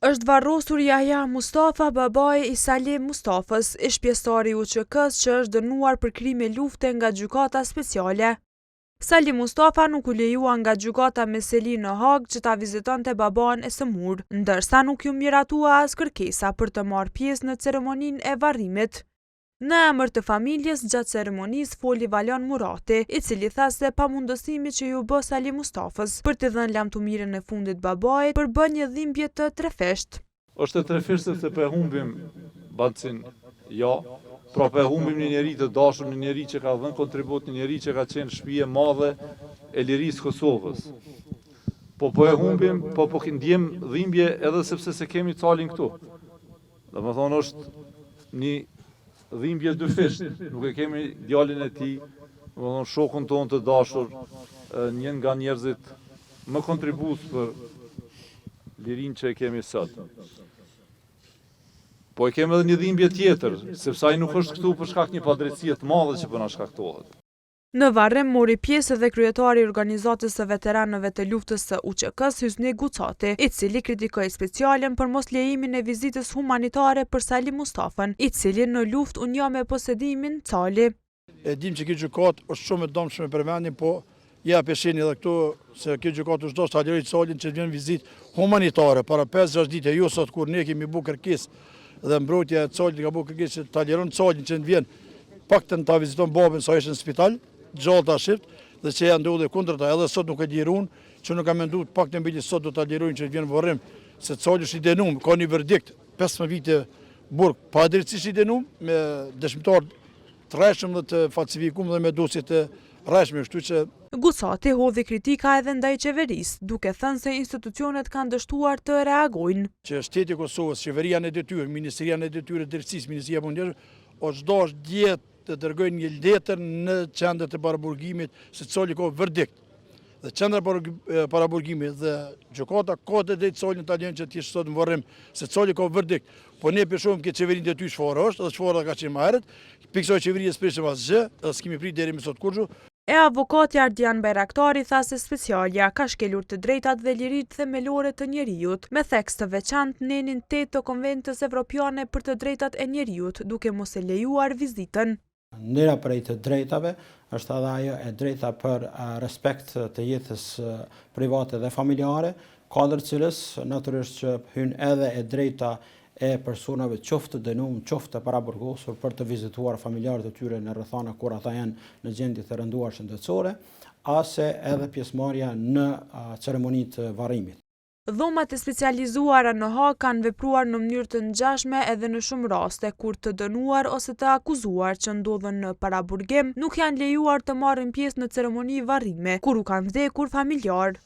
Është varrosur Yahya Mustafa, babai i Salim Mustafës, ish pjesëtari i UÇK-s që është dënuar për krime lufte nga gjykata speciale. Salim Mustafa nuk u lejua nga gjykata Meseli në Hag që ta vizitonte baban e sëmur, ndërsa nuk ju miratua as kërkesa për të marrë pjesë në ceremoninë e varrimit. Në emër të familjes, gjatë ceremonisë foli Valon Murati, i cili tha se pamundësimi që ju bë Salim Mustafës për të dhënë lamtumirën e fundit babait përbën një dhimbje të trefesht. Është e trefesht se po e humbim Bancin, ja, pra po e humbim një njeri të dashur, një njeri që ka dhënë kontribut, një njeri që ka qenë shtëpia e madhe e lirisë Kosovës. Po e humbim, po ndjem dhimbje edhe sepse se kemi calin këtu. Domethënë është një dhimbje dyfisht, nuk e kemi djalin e tij, domethënë shokun tonë të dashur, një nga njerëzit më kontribues për lirinë që e kemi sot. Po e kemi edhe një dhimbje tjetër, sepse ai nuk është këtu për shkak një padrejtësie të madhe që po na shkaktohet. Në varrim mori pjesë edhe kryetari i organizatës së veteranëve të luftës së UÇK-s Hysni Gucati, i cili kritikoi specialen për mos lejimin e vizitës humanitare për Salim Mustafën, i cili në luftë u njoh me posedimin cali. E dim që kjo gjykatë është shumë e dëmshme për vendin, po ja peshin edhe këtu se kjo gjykatë është dosta liroj Salin që vjen vizitë humanitare para 5-6 ditë, jo sot kur ne kemi bu kërkesë dhe mbrojtja e Salit ka bu kërkesë ta liron Salin që vjen paktën ta viziton babën sa ishte në spital. Gjallta shqipt dhe që janë ndodhe kundërta, edhe sot nuk e lirun, që nuk ka mendu pak të mbili sot do të lirujnë që vjenë varrim, se Cali është i denum, ka një verdikt, 15 vite burg, pa drejtësisht i denum, me dëshmitar të rreshëm dhe të falsifikum dhe me dosje të rreshme, kështu që... Gucati hodhi kritika edhe ndaj qeverisë, duke thënë se institucionet kanë dështuar të reagojnë. Që shteti Kosovës, qeveria në detyrë, Ministria në detyrë drejtësisë, Ministria Mundjeshme, është dash djetë të dërgojnë një letër në qendër të paraburgimit se Cali ka verdikt. Dhe qendra paraburgimit dhe gjykata ka të drejtë Calin italian që t'ishtë sot në varrim se Cali ka verdikt. Po ne peshojmë këtë qeverin dhe ty çfarë është, edhe çfarë ka qenë më herët, piksoj qeveria s'prishëm asgjë, edhe s'kemi prit deri më sot kurrë. E avokati Ardian Bajraktari tha se specialja ka shkelur të drejtat dhe liritë themelore të njerijut, me theks të veçantë nenin 8 të Konventës Evropiane për të drejtat e njerijut, duke mos e lejuar vizitën. Njëra prej të drejtave është edhe ajo e drejta për respekt të jetës private dhe familjare, kadër cilës natyrisht që hyn edhe e drejta e personave qoftë të dënuar, qoftë të paraburgosur për të vizituar familjarët e tyre në rrethana kur ata janë në gjendje të rënduar shëndetësore, ose edhe pjesëmarrja në ceremonitë të varrimit. Dhomat e specializuara në Hag kanë vepruar në mënyrë të ngjashme edhe në shumë raste kur të dënuar ose të akuzuar që ndodhen në paraburgim nuk janë lejuar të marrin pjesë në ceremoni varrime kur u kanë vdekur familjar.